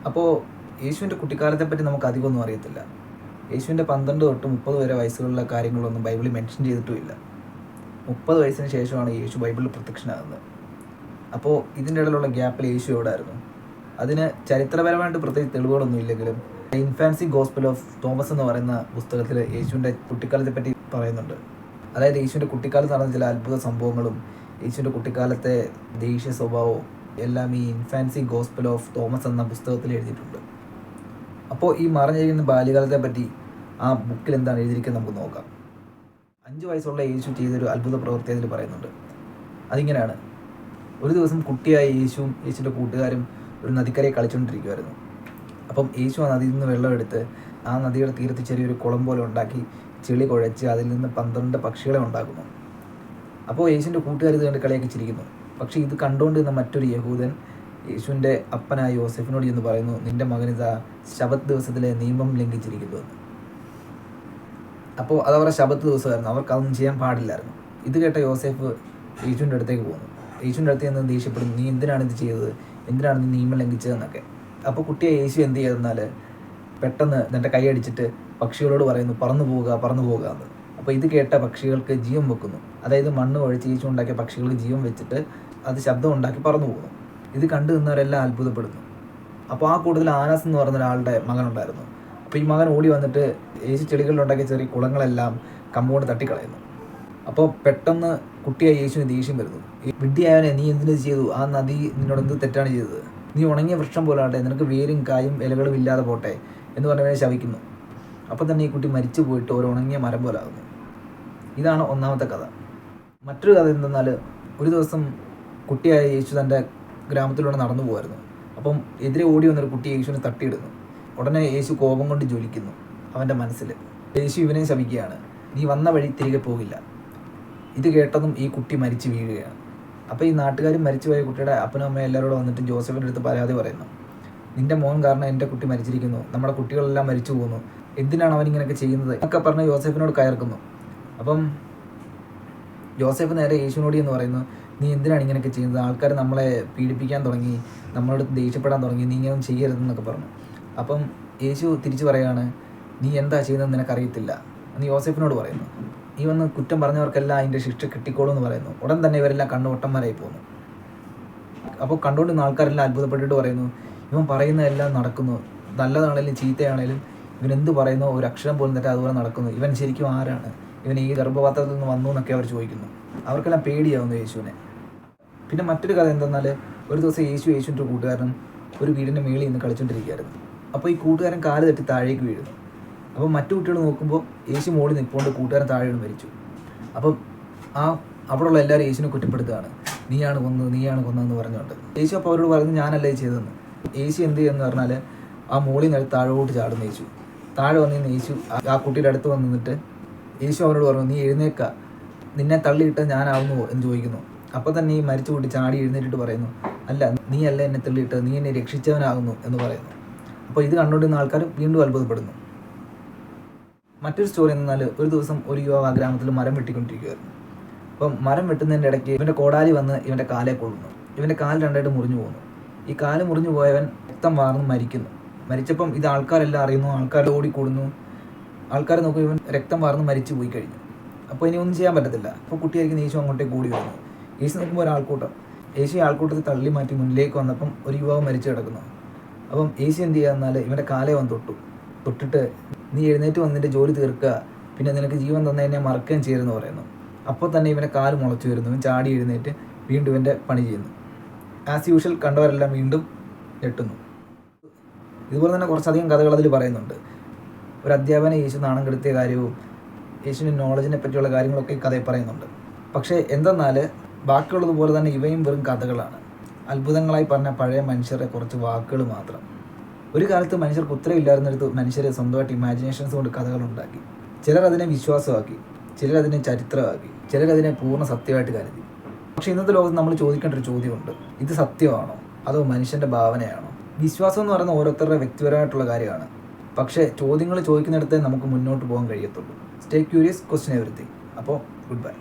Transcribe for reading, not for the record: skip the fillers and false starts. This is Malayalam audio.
അപ്പോൾ യേശുവിൻ്റെ കുട്ടിക്കാലത്തെപ്പറ്റി നമുക്ക് അധികമൊന്നും അറിയത്തില്ല. യേശുവിൻ്റെ 12 തൊട്ട് 30 വരെ വയസ്സുകളിലെ കാര്യങ്ങളൊന്നും ബൈബിളിൽ മെൻഷൻ ചെയ്തിട്ടുമില്ല. 30 വയസ്സിന് ശേഷമാണ് യേശു ബൈബിളിൽ പ്രത്യക്ഷനാകുന്നത്. അപ്പോൾ ഇതിൻ്റെ ഇടയിലുള്ള ഗ്യാപ്പിൽ യേശു എവിടെയായിരുന്നു? അതിന് ചരിത്രപരമായിട്ട് പ്രത്യേകിച്ച് തെളിവുകളൊന്നും ഇല്ലെങ്കിലും ഇൻഫാൻസി ഗോസ്പൽ ഓഫ് തോമസ് എന്ന് പറയുന്ന പുസ്തകത്തിൽ യേശുവിൻ്റെ കുട്ടിക്കാലത്തെ പറ്റി പറയുന്നുണ്ട്. അതായത് യേശുവിൻ്റെ കുട്ടിക്കാലത്ത് നടന്ന ചില അത്ഭുത സംഭവങ്ങളും യേശുവിൻ്റെ കുട്ടിക്കാലത്തെ ദേഷ്യ സ്വഭാവവും എല്ലാം ഈ ഇൻഫാൻസി ഗോസ്പൽ ഓഫ് തോമസ് എന്ന പുസ്തകത്തിൽ എഴുതിയിട്ടുണ്ട്. അപ്പോൾ ഈ മറഞ്ഞിരിക്കുന്ന ബാല്യകാലത്തെ പറ്റി ആ ബുക്കിൽ എന്താണ് എഴുതിയിരിക്കുന്നത് നമുക്ക് നോക്കാം. 5 വയസ്സുള്ള യേശു ചെയ്തൊരു അത്ഭുത പ്രവൃത്തി അതിൽ പറയുന്നുണ്ട്. അതിങ്ങനെയാണ്: ഒരു ദിവസം കുട്ടിയായ യേശുവും യേശുവിൻ്റെ കൂട്ടുകാരും ഒരു നദിക്കരയിൽ കളിച്ചുകൊണ്ടിരിക്കുമായിരുന്നു. അപ്പം യേശു ആ നദിയിൽ നിന്ന് വെള്ളമെടുത്ത് ആ നദിയുടെ തീരത്ത് ചെറിയൊരു കുളം പോലെ ഉണ്ടാക്കി ചെളി കുഴച്ച് അതിൽ നിന്ന് 12 പക്ഷികളെ ഉണ്ടാക്കുന്നു. അപ്പോൾ യേശുവിൻ്റെ കൂട്ടുകാർ ഇത് കണ്ട് കളിയാക്കി ചിരിക്കുന്നു. പക്ഷേ ഇത് കണ്ടുകൊണ്ടിരുന്ന മറ്റൊരു യഹൂദൻ യേശുവിൻ്റെ അപ്പനായ യോസെഫിനോട് ചെന്ന് പറയുന്നു, നിൻ്റെ മകനിതാ ശബത്ത് ദിവസത്തിലെ നിയമം ലംഘിച്ചിരിക്കുന്നു എന്ന്. അപ്പോൾ അതവരുടെ ശബത്ത് ദിവസമായിരുന്നു, അവർക്ക് അതൊന്നും ചെയ്യാൻ പാടില്ലായിരുന്നു. ഇത് കേട്ട യോസെഫ് യേശുവിൻ്റെ അടുത്തേക്ക് പോകുന്നു. യേശുവിൻ്റെ അടുത്ത് നിന്ന് ദേഷ്യപ്പെടുന്നു, നീ എന്തിനാണ് ഇത് ചെയ്തത്, എന്തിനാണ് നീ നിയമം ലംഘിച്ചതെന്നൊക്കെ. അപ്പോൾ കുട്ടിയെ യേശു എന്ത് ചെയ്തെന്നാൽ പെട്ടെന്ന് തൻ്റെ കൈ അടിച്ചിട്ട് പക്ഷികളോട് പറയുന്നു, പറന്നു പോകുക എന്ന്. അപ്പോൾ ഇത് കേട്ട പക്ഷികൾക്ക് ജീവൻ വെക്കുന്നു. അതായത് മണ്ണ് ഒഴിച്ച് യേശു ഉണ്ടാക്കിയ പക്ഷികൾക്ക് ജീവൻ വെച്ചിട്ട് അത് ശബ്ദം ഉണ്ടാക്കി പറന്നു പോകുന്നു. ഇത് കണ്ടു നിന്നവരെല്ലാം അത്ഭുതപ്പെടുന്നു. അപ്പോൾ ആ കൂടുതൽ ആനാസ് എന്ന് പറയുന്ന ഒരാളുടെ മകനുണ്ടായിരുന്നു. അപ്പോൾ ഈ മകൻ ഓടി വന്നിട്ട് യേശു ചെടികളിലുണ്ടാക്കിയ ചെറിയ കുളങ്ങളെല്ലാം കമ്പുകൊണ്ട് തട്ടിക്കളയുന്നു. അപ്പോൾ പെട്ടെന്ന് കുട്ടിയായ യേശുവിന് ദേഷ്യം വരുന്നു. വിഡ്ഢിയായവനെ, നീ എന്തിനു ചെയ്തു? ആ നദി നിന്നോട് എന്ത് തെറ്റാണ് ചെയ്തത്? നീ ഉണങ്ങിയ വൃക്ഷം പോലെ ആട്ടെ, നിനക്ക് വേരും കായും ഇലകളും ഇല്ലാതെ പോട്ടെ എന്ന് പറഞ്ഞവനെ ശവിക്കുന്നു. അപ്പോൾ തന്നെ ഈ കുട്ടി മരിച്ചു പോയിട്ട് ഒരു ഉണങ്ങിയ മരം പോലെ ആകുന്നു. ഇതാണ് ഒന്നാമത്തെ കഥ. മറ്റൊരു കഥ എന്തെന്നാൽ, ഒരു ദിവസം കുട്ടിയായ യേശു തൻ്റെ ഗ്രാമത്തിലൂടെ നടന്നു പോകുമായിരുന്നു. അപ്പം എതിരെ ഓടി വന്നൊരു കുട്ടി യേശുവിനെ തട്ടിയിടുന്നു. ഉടനെ യേശു കോപം കൊണ്ട് ജ്വലിക്കുന്നു അവൻ്റെ മനസ്സിൽ. യേശു ഇവനെ ശപിക്കുകയാണ്, നീ വന്ന വഴി തിരികെ പോകില്ല. ഇത് കേട്ടതും ഈ കുട്ടി മരിച്ചു വീഴുകയാണ്. അപ്പോൾ ഈ നാട്ടുകാരും മരിച്ചുപോയ കുട്ടിയുടെ അപ്പനും അമ്മയും എല്ലാവരോടും വന്നിട്ട് ജോസഫിൻ്റെ അടുത്ത് പരാതി പറയുന്നു, നിൻ്റെ മോൻ കാരണം എൻ്റെ കുട്ടി മരിച്ചിരിക്കുന്നു, നമ്മുടെ കുട്ടികളെല്ലാം മരിച്ചു പോകുന്നു, എന്തിനാണ് അവൻ ഇങ്ങനെയൊക്കെ ചെയ്യുന്നത് എന്നൊക്കെ പറഞ്ഞ് യോസെഫിനോട് കയർക്കുന്നു. അപ്പം ജോസഫ് നേരെ യേശുവിനോട് എന്ന് പറയുന്നു, നീ എന്തിനാണ് ഇങ്ങനെയൊക്കെ ചെയ്യുന്നത്? ആൾക്കാർ നമ്മളെ പീഡിപ്പിക്കാൻ തുടങ്ങി, നമ്മളോട് ദേഷ്യപ്പെടാൻ തുടങ്ങി, നീ ഇങ്ങനെ ചെയ്യരുതെന്നൊക്കെ പറഞ്ഞു. അപ്പം യേശു തിരിച്ചു പറയുകയാണ്, നീ എന്താ ചെയ്യുന്നത് നിനക്കറിയത്തില്ല എന്ന് യോസെഫിനോട് പറയുന്നു. ഈ വന്ന് കുറ്റം പറഞ്ഞവർക്കെല്ലാം അതിൻ്റെ ശിക്ഷ കിട്ടിക്കോളൂ എന്ന് പറയുന്നു. ഉടൻ തന്നെ ഇവരെല്ലാം കണ്ണുവട്ടന്മാരായി പോകുന്നു. അപ്പോൾ കണ്ടുകൊണ്ടിരുന്ന ആൾക്കാരെല്ലാം അത്ഭുതപ്പെട്ടിട്ട് പറയുന്നു, ഇവൻ പറയുന്നതെല്ലാം നടക്കുന്നു, നല്ലതാണേലും ചീത്തയാണേലും ഇവൻ എന്ത് പറയുന്നോ ഒരു അക്ഷരം പോലും തെറ്റാ അതുപോലെ നടക്കുന്നു, ഇവൻ ശരിക്കും ആരാണ്, ഇവൻ ഈ ഗർഭപാത്രത്തിൽ നിന്ന് വന്നു എന്നൊക്കെ അവർ ചോദിക്കുന്നു. അവർക്കെല്ലാം പേടിയാവുന്നു യേശുവിനെ. പിന്നെ മറ്റൊരു കഥ എന്തെന്നാൽ, ഒരു ദിവസം യേശുവിൻ്റെ ഒരു കൂട്ടുകാരനും ഒരു വീടിൻ്റെ മേളിൽ നിന്ന് കളിച്ചുകൊണ്ടിരിക്കുകയായിരുന്നു. അപ്പോൾ ഈ കൂട്ടുകാരൻ കാല് തട്ടി താഴേക്ക് വീഴുന്നു. അപ്പോൾ മറ്റു കുട്ടികൾ നോക്കുമ്പോൾ യേശു മോളിൽ നിൽപ്പുകൊണ്ട് കൂട്ടുകാരൻ താഴെ മരിച്ചു. അപ്പം അവിടെയുള്ള എല്ലാവരും യേശുവിനെ കുറ്റപ്പെടുത്തുകയാണ്, നീയാണ് കൊന്നതെന്ന് പറഞ്ഞുകൊണ്ട്. യേശു അപ്പോൾ അവരോട് പറയുന്നത്, ഞാനല്ലേ ചെയ്തതെന്ന്. യേശു എന്ത് ചെയ്യുമെന്ന് പറഞ്ഞാൽ ആ മോളിൽ നിന്ന് താഴോട്ട് ചാടുന്ന യേശു. താഴെ വന്നിരുന്ന യേശു ആ കുട്ടിയുടെ അടുത്ത് വന്ന് നിന്നിട്ട് യേശു അവരോട് പറഞ്ഞു, നീ എഴുന്നേക്ക, നിന്നെ തള്ളിയിട്ട് ഞാനാവുന്നുവോ എന്ന് ചോദിക്കുന്നു. അപ്പോൾ തന്നെ ഈ മരിച്ചു കൂട്ടി ചാടി എഴുന്നേറ്റിട്ട് പറയുന്നു, അല്ല, നീ അല്ല എന്നെ തള്ളിയിട്ട്, നീ എന്നെ രക്ഷിച്ചവനാകുന്നു എന്ന് പറയുന്നു. അപ്പോൾ ഇത് കണ്ടുകൊണ്ടിരുന്ന ആൾക്കാർ വീണ്ടും അത്ഭുതപ്പെടുന്നു. മറ്റൊരു സ്റ്റോറി എന്നാൽ, ഒരു ദിവസം ഒരു യുവാവ് ആ ഗ്രാമത്തിൽ മരം വെട്ടിക്കൊണ്ടിരിക്കുകയായിരുന്നു. അപ്പം മരം വെട്ടുന്നതിൻ്റെ ഇടയ്ക്ക് ഇവൻ്റെ കോടാലി വന്ന് ഇവൻ്റെ കാലെ കൊള്ളുന്നു. ഇവൻ്റെ കാല് രണ്ടായിട്ട് മുറിഞ്ഞു പോകുന്നു. ഈ കാല് മുറിഞ്ഞു പോയവൻ രക്തം വാർന്ന് മരിക്കുന്നു. മരിച്ചപ്പം ഇത് ആൾക്കാരെല്ലാം അറിയുന്നു, ആൾക്കാർ ഓടിക്കൂടുന്നു. ആൾക്കാർ നോക്കും, ഇവൻ രക്തം വാർന്ന് മരിച്ചു പോയി കഴിഞ്ഞു. അപ്പോൾ ഇനി ഒന്നും ചെയ്യാൻ പറ്റത്തില്ല. അപ്പോൾ കുട്ടിയായിരിക്കും യേശു അങ്ങോട്ടേക്ക് കൂടി വരുന്നു. യേശു നോക്കുമ്പോൾ ഒരാൾക്കൂട്ടം. യേശു ആൾക്കൂട്ടത്തിൽ തള്ളി മാറ്റി മുന്നിലേക്ക് വന്നപ്പം ഒരു യുവാവ് മരിച്ചു കിടക്കുന്നു. അപ്പം യേശു എന്ത് ചെയ്യുക എന്നാൽ ഇവൻ്റെ കാലേ വന്ന് തൊട്ടിട്ട്, നീ എഴുന്നേറ്റ് വന്നിട്ട് ജോലി തീർക്കുക, പിന്നെ നിനക്ക് ജീവൻ തന്നതിനെ മറക്കുകയും ചെയ്യരുതെന്ന് പറയുന്നു. അപ്പോൾ തന്നെ ഇവൻ്റെ കാല് മുളച്ചു വരുന്നു. ഇവൻ ചാടി എഴുന്നേറ്റ് വീണ്ടും ഇവൻ്റെ പണി ചെയ്യുന്നു. ആസ് യൂഷ്വൽ കണ്ടവരെല്ലാം വീണ്ടും ഞെട്ടുന്നു. ഇതുപോലെ തന്നെ കുറച്ചധികം കഥകൾ അതിൽ പറയുന്നുണ്ട്. ഒരു അധ്യാപന യേശു നാണം കെടുത്തിയ കാര്യവും യേശുവിൻ്റെ നോളജിനെ പറ്റിയുള്ള കാര്യങ്ങളൊക്കെ ഈ കഥയിൽ പറയുന്നുണ്ട്. പക്ഷേ എന്തെന്നാൽ ബാക്കിയുള്ളതുപോലെ തന്നെ ഇവയും വെറും കഥകളാണ്. അത്ഭുതങ്ങളായി പറഞ്ഞ പഴയ മനുഷ്യരെ കുറച്ച് വാക്കുകൾ മാത്രം. ഒരു കാലത്ത് മനുഷ്യർക്ക് ഉത്തരവില്ലായിരുന്നിടത്ത് മനുഷ്യർ സ്വന്തമായിട്ട് ഇമാജിനേഷൻസ് കൊണ്ട് കഥകളുണ്ടാക്കി. ചിലർ അതിനെ വിശ്വാസമാക്കി, ചിലർ അതിനെ ചരിത്രമാക്കി, ചിലരതിനെ പൂർണ്ണ സത്യമായിട്ട് കരുതി. പക്ഷേ ഇന്നത്തെ ലോകത്ത് നമ്മൾ ചോദിക്കേണ്ട ഒരു ചോദ്യമുണ്ട്, ഇത് സത്യമാണോ അതോ മനുഷ്യൻ്റെ ഭാവനയാണോ? വിശ്വാസം എന്ന് പറയുന്നത് ഓരോരുത്തരുടെ വ്യക്തിപരമായിട്ടുള്ള കാര്യമാണ്. പക്ഷേ ചോദ്യങ്ങൾ ചോദിക്കുന്നിടത്തേ നമുക്ക് മുന്നോട്ട് പോകാൻ കഴിയത്തുള്ളൂ. Stay curious, question everything. അപ്പോൾ ഗുഡ് ബൈ.